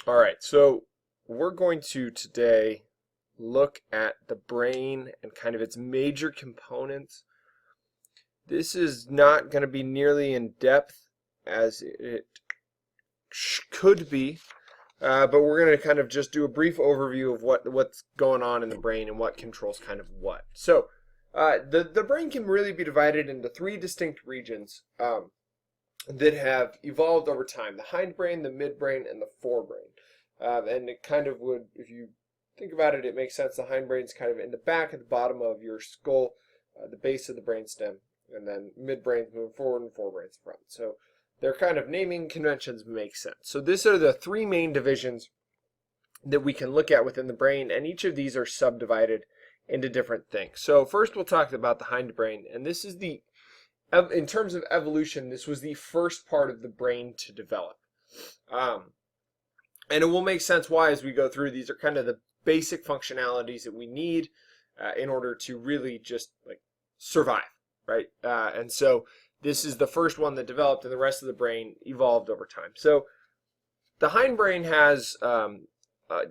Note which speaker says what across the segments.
Speaker 1: All right, so we're going to today look at the brain and kind of its major components. This is not going to be nearly in depth as it could be, but we're going to kind of just do a brief overview of what's going on in the brain and what controls kind of what. So, the brain can really be divided into three distinct regions that have evolved over time: the hindbrain, the midbrain, and the forebrain. And it kind of would, if you think about it, it makes sense. The hindbrain is kind of in the back at the bottom of your skull, the base of the brainstem, and then midbrain's moving forward and forebrain's front. So their kind of naming conventions make sense. So these are the three main divisions that we can look at within the brain, and each of these are subdivided into different things. So first we'll talk about the hindbrain, and this is in terms of evolution, this was the first part of the brain to develop. And it will make sense why as we go through. These are kind of the basic functionalities that we need in order to really just like survive, right? And so this is the first one that developed, and the rest of the brain evolved over time. So the hindbrain has a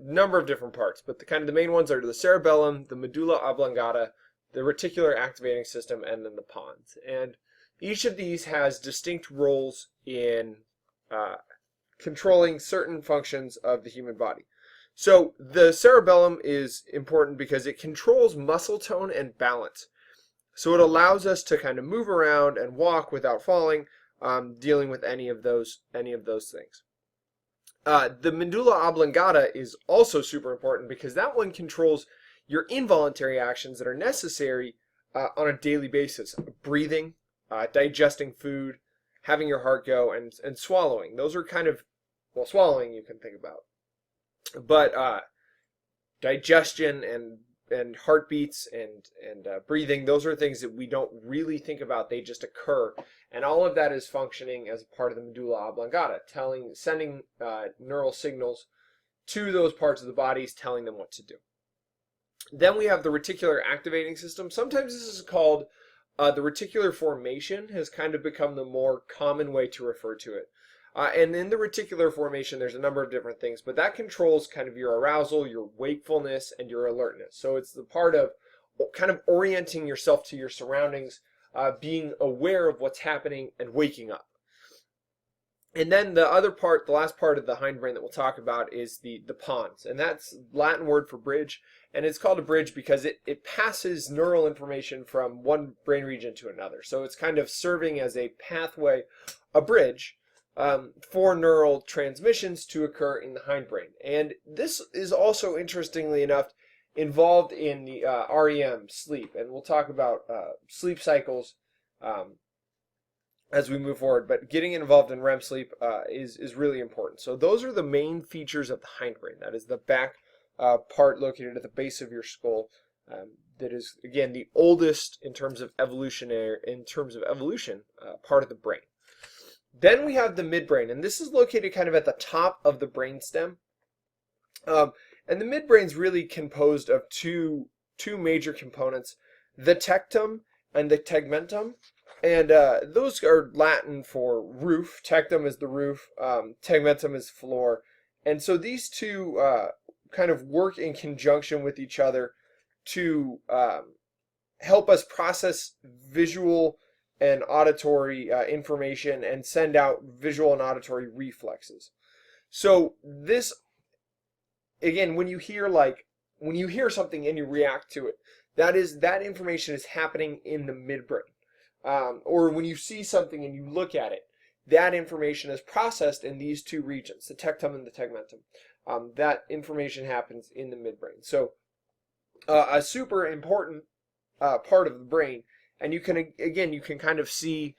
Speaker 1: number of different parts, but the main ones are the cerebellum, the medulla oblongata, the reticular activating system, and then the pons. And each of these has distinct roles in controlling certain functions of the human body. So the cerebellum is important because it controls muscle tone and balance. So it allows us to kind of move around and walk without falling, dealing with any of those things. The medulla oblongata is also super important because that one controls your involuntary actions that are necessary on a daily basis: breathing, digesting food, having your heart go, and swallowing. Those are kind of, well, swallowing you can think about, but digestion and heartbeats and breathing, those are things that we don't really think about. They just occur, and all of that is functioning as a part of the medulla oblongata, sending neural signals to those parts of the bodies, telling them what to do. Then we have the reticular activating system. Sometimes this is called the reticular formation, has kind of become the more common way to refer to it. And in the reticular formation, there's a number of different things, but that controls kind of your arousal, your wakefulness, and your alertness. So it's the part of kind of orienting yourself to your surroundings, being aware of what's happening, and waking up. And then the other part, the last part of the hindbrain that we'll talk about is the pons, and that's Latin word for bridge, and it's called a bridge because it passes neural information from one brain region to another. So it's kind of serving as a pathway, a bridge, for neural transmissions to occur in the hindbrain. And this is also, interestingly enough, involved in the REM, sleep, and we'll talk about sleep cycles as we move forward, but getting involved in REM sleep is really important. So those are the main features of the hindbrain. That is the back part located at the base of your skull. That is, again, the oldest in terms of evolution part of the brain. Then we have the midbrain, and this is located kind of at the top of the brainstem. And the midbrain is really composed of two major components: the tectum and the tegmentum. And those are Latin for roof. Tectum is the roof, tegmentum is floor. And so these two kind of work in conjunction with each other to help us process visual and auditory information and send out visual and auditory reflexes. So this, again, when you hear something and you react to it, that information is happening in the midbrain. Or when you see something and you look at it, that information is processed in these two regions, the tectum and the tegmentum. That information happens in the midbrain. So a super important part of the brain, and you can kind of see,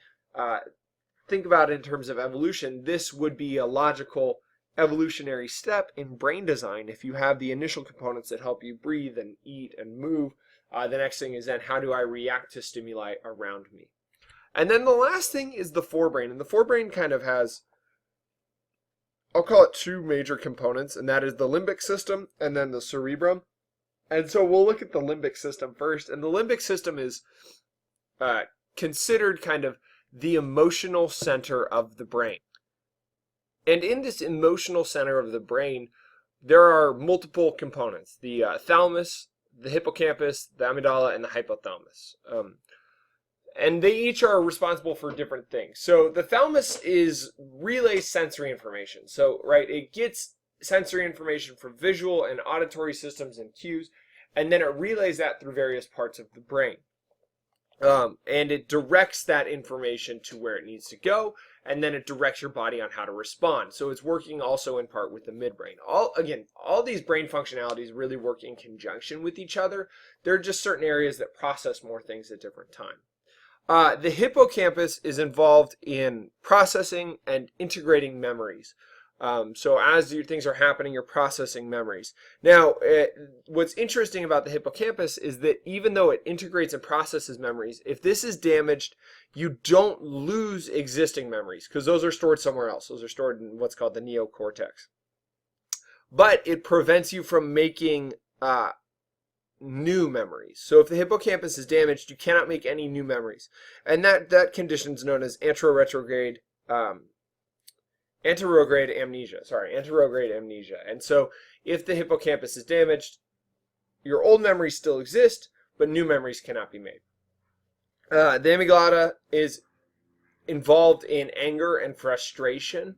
Speaker 1: think about it in terms of evolution. This would be a logical evolutionary step in brain design. If you have the initial components that help you breathe and eat and move, the next thing is then, how do I react to stimuli around me? And then the last thing is the forebrain. And the forebrain kind of has, I'll call it, two major components, and that is the limbic system and then the cerebrum. And so we'll look at the limbic system first. And the limbic system is considered kind of the emotional center of the brain. And in this emotional center of the brain, there are multiple components: the thalamus, the hippocampus, the amygdala, and the hypothalamus. And they each are responsible for different things. So the thalamus relays sensory information. So, right, it gets sensory information from visual and auditory systems and cues, and then it relays that through various parts of the brain. And it directs that information to where it needs to go, and then it directs your body on how to respond. So it's working also in part with the midbrain. All these brain functionalities really work in conjunction with each other. There are just certain areas that process more things at different times. The hippocampus is involved in processing and integrating memories. So as things are happening, you're processing memories. Now, what's interesting about the hippocampus is that even though it integrates and processes memories, if this is damaged, you don't lose existing memories because those are stored somewhere else. Those are stored in what's called the neocortex. But it prevents you from making new memories. So if the hippocampus is damaged, you cannot make any new memories. And that condition is known as anterograde amnesia. And so if the hippocampus is damaged, your old memories still exist, but new memories cannot be made. The amygdala is involved in anger and frustration,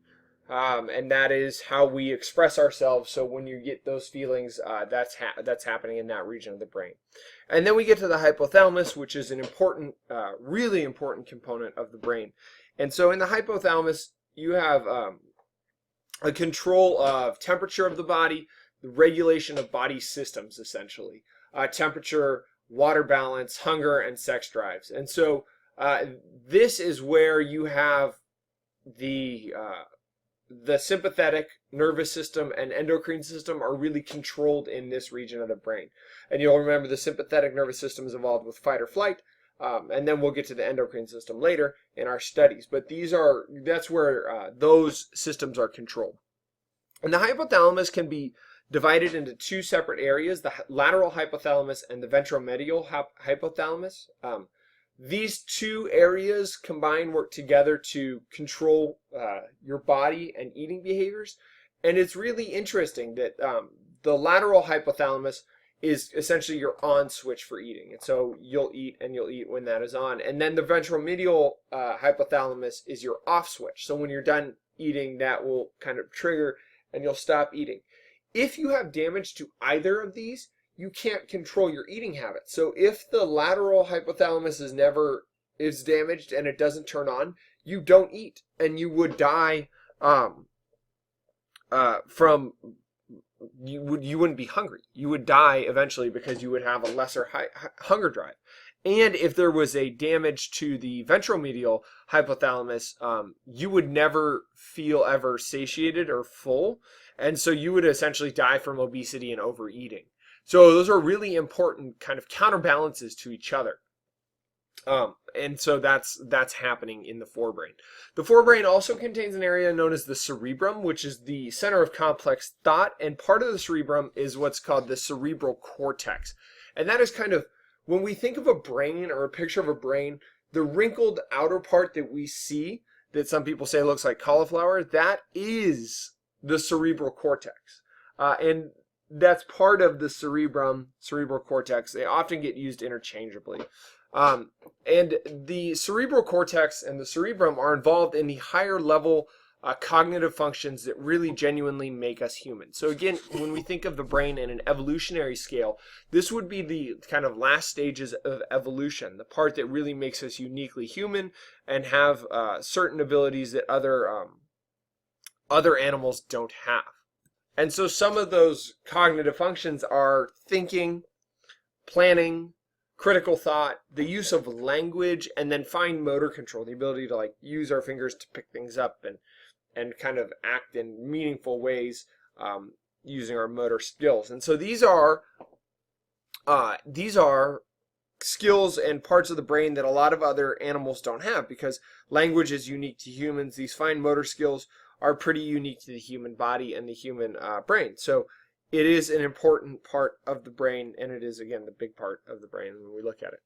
Speaker 1: and that is how we express ourselves. So when you get those feelings, that's happening in that region of the brain. And then we get to the hypothalamus, which is an important, really important component of the brain. And so in the hypothalamus, you have a control of temperature of the body, the regulation of body systems, essentially. Temperature, water balance, hunger, and sex drives. And so this is where you have the sympathetic nervous system and endocrine system are really controlled in this region of the brain. And you'll remember the sympathetic nervous system is involved with fight or flight, and then we'll get to the endocrine system later in our studies. But that's where those systems are controlled. And the hypothalamus can be divided into two separate areas: the lateral hypothalamus and the ventromedial hypothalamus. These two areas combined work together to control your body and eating behaviors. And it's really interesting that the lateral hypothalamus is essentially your on switch for eating. And so you'll eat when that is on. And then the ventromedial hypothalamus is your off switch. So when you're done eating, that will kind of trigger and you'll stop eating. If you have damage to either of these, you can't control your eating habits. So if the lateral hypothalamus is damaged and it doesn't turn on, you don't eat, and you would die you wouldn't be hungry. You would die eventually because you would have a lesser hunger drive. And if there was a damage to the ventromedial hypothalamus, you would never feel ever satiated or full, and so you would essentially die from obesity and overeating. So those are really important kind of counterbalances to each other. And so that's happening in the forebrain. The forebrain also contains an area known as the cerebrum, which is the center of complex thought, and part of the cerebrum is what's called the cerebral cortex. And that is kind of, when we think of a brain or a picture of a brain, the wrinkled outer part that we see, that some people say looks like cauliflower, that is the cerebral cortex. And that's part of the cerebrum, cerebral cortex. They often get used interchangeably. And the cerebral cortex and the cerebrum are involved in the higher level cognitive functions that really genuinely make us human. So again, when we think of the brain in an evolutionary scale, this would be the kind of last stages of evolution, the part that really makes us uniquely human and have certain abilities that other animals don't have. And so some of those cognitive functions are thinking, planning, critical thought, the use of language, and then fine motor control, the ability to use our fingers to pick things up and kind of act in meaningful ways using our motor skills. And so these are skills and parts of the brain that a lot of other animals don't have, because language is unique to humans. These fine motor skills are pretty unique to the human body and the human brain. So it is an important part of the brain, and it is, again, the big part of the brain when we look at it.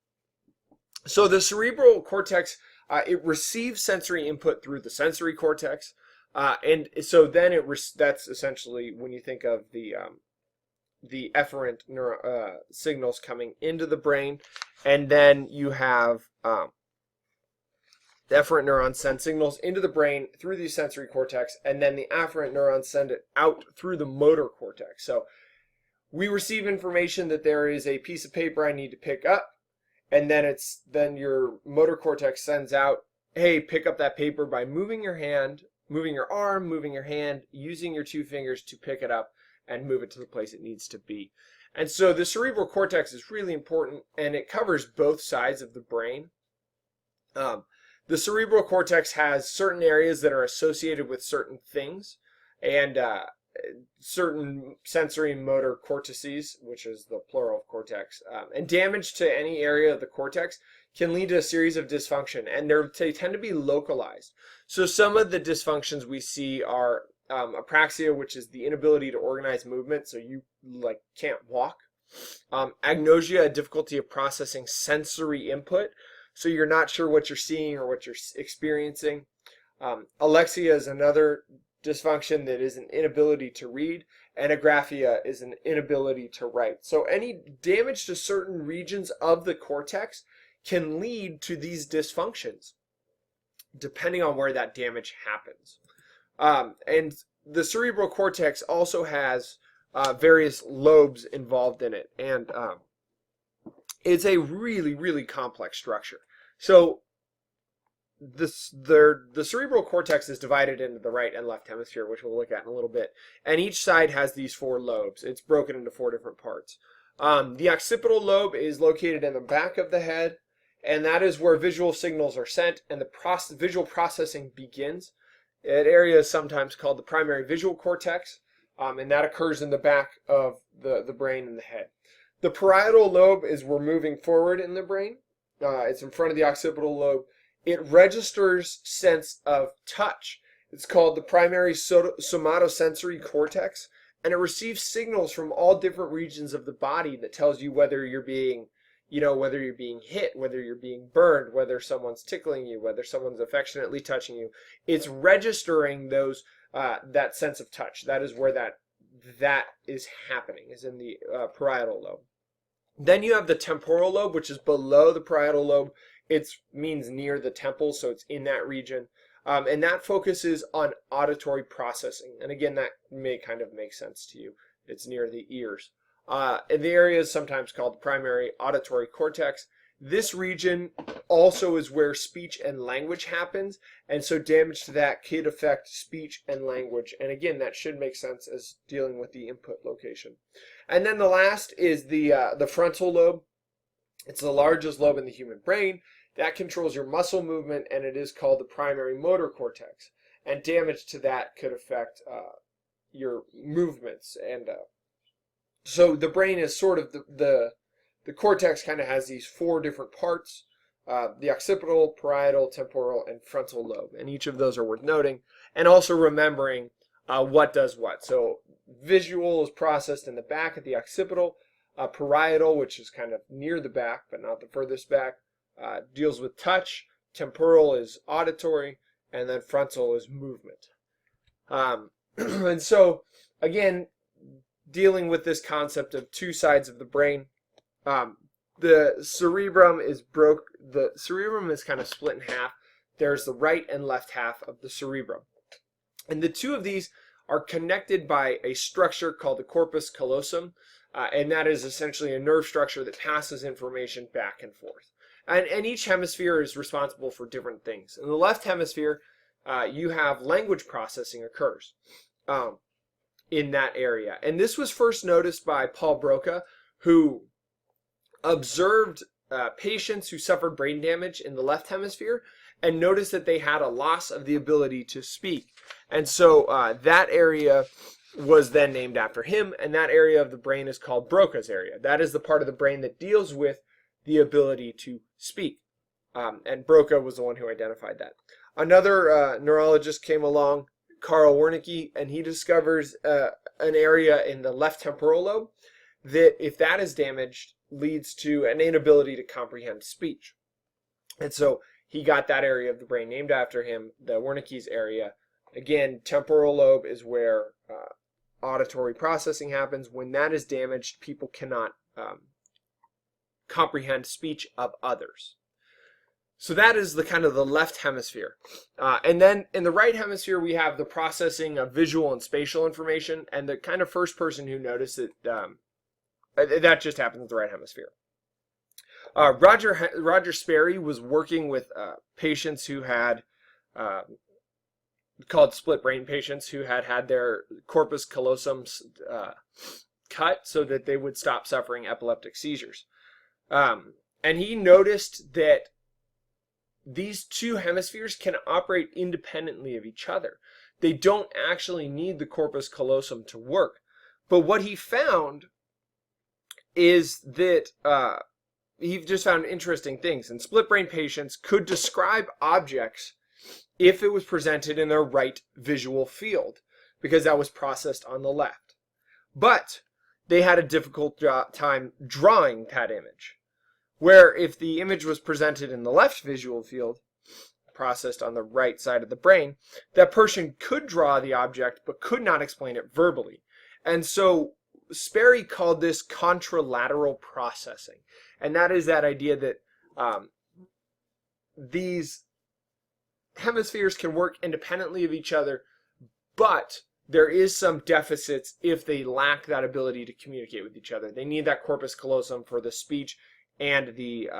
Speaker 1: So the cerebral cortex, it receives sensory input through the sensory cortex. And so then that's essentially when you think of the efferent signals coming into the brain, and then you have the efferent neurons send signals into the brain through the sensory cortex, and then the afferent neurons send it out through the motor cortex. So we receive information that there is a piece of paper I need to pick up, and then your motor cortex sends out, hey, pick up that paper by moving your hand, moving your arm, moving your hand, using your two fingers to pick it up and move it to the place it needs to be. And so the cerebral cortex is really important, and it covers both sides of the brain. The cerebral cortex has certain areas that are associated with certain things, and certain sensory motor cortices, which is the plural of cortex, and damage to any area of the cortex can lead to a series of dysfunction, and they tend to be localized. So some of the dysfunctions we see are apraxia, which is the inability to organize movement, so you can't walk. Agnosia, a difficulty of processing sensory input, so you're not sure what you're seeing or what you're experiencing. Alexia is another dysfunction that is an inability to read, and agraphia is an inability to write. So any damage to certain regions of the cortex can lead to these dysfunctions, depending on where that damage happens. And the cerebral cortex also has various lobes involved in it, and it's a really, really complex structure. So the cerebral cortex is divided into the right and left hemisphere, which we'll look at in a little bit, and each side has these 4 lobes. It's broken into 4 different parts. The occipital lobe is located in the back of the head, and that is where visual signals are sent and the visual processing begins. That area is sometimes called the primary visual cortex, and that occurs in the back of the brain and the head. The parietal lobe is we're moving forward in the brain. It's in front of the occipital lobe. It registers sense of touch. It's called the primary somatosensory cortex, and it receives signals from all different regions of the body that tells you whether you're being whether you're being hit, whether you're being burned, whether someone's tickling you, whether someone's affectionately touching you. It's registering those that sense of touch. That is where that is happening, is in the parietal lobe. Then you have the temporal lobe, which is below the parietal lobe. It means near the temple, so it's in that region. And that focuses on auditory processing. And again, that may kind of make sense to you. It's near the ears. And the area is sometimes called the primary auditory cortex. This region also is where speech and language happens, and so damage to that could affect speech and language. And again, that should make sense as dealing with the input location. And then the last is the frontal lobe. It's the largest lobe in the human brain. That controls your muscle movement, and it is called the primary motor cortex. And damage to that could affect your movements. And so the brain is sort of the cortex kind of has these 4 different parts, the occipital, parietal, temporal, and frontal lobe. And each of those are worth noting, and also remembering what does what. So visual is processed in the back at the occipital. Parietal, which is kind of near the back, but not the furthest back, deals with touch. Temporal is auditory, and then frontal is movement. And so, again, dealing with this concept of 2 sides of the brain, the cerebrum is The cerebrum is kind of split in half. There's the right and left half of the cerebrum, and the 2 of these are connected by a structure called the corpus callosum, and that is essentially a nerve structure that passes information back and forth. And each hemisphere is responsible for different things. In the left hemisphere, you have language processing occurs in that area. And this was first noticed by Paul Broca, who observed patients who suffered brain damage in the left hemisphere and noticed that they had a loss of the ability to speak. And so that area was then named after him, and that area of the brain is called Broca's area. That is the part of the brain that deals with the ability to speak. And Broca was the one who identified that. Another neurologist came along, Carl Wernicke, and he discovers an area in the left temporal lobe that, if that is damaged, leads to an inability to comprehend speech. And so he got that area of the brain named after him, the Wernicke's area, Again, temporal lobe is where auditory processing happens. When that is damaged, people cannot comprehend speech of others. So that is the kind of the left hemisphere. And then in the right hemisphere, we have the processing of visual and spatial information. And the kind of first person who noticed it, that just happens in the right hemisphere. Roger Sperry was working with patients who had, called split brain patients, who had their corpus callosum cut so that they would stop suffering epileptic seizures. And he noticed that these two hemispheres can operate independently of each other. They don't actually need the corpus callosum to work. But what he found is that he just found interesting things. And split brain patients could describe objects if it was presented in their right visual field, because that was processed on the left. But they had a difficult time drawing that image. Where if the image was presented in the left visual field, processed on the right side of the brain, that person could draw the object but could not explain it verbally. And so Sperry called this contralateral processing. And that is that idea that these hemispheres can work independently of each other, but there is some deficits if they lack that ability to communicate with each other. They need that corpus callosum for the speech and the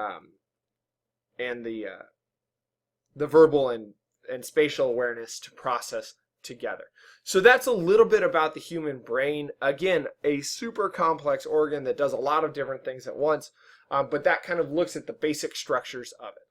Speaker 1: verbal and spatial awareness to process together. So that's a little bit about the human brain. Again, a super complex organ that does a lot of different things at once, but that kind of looks at the basic structures of it.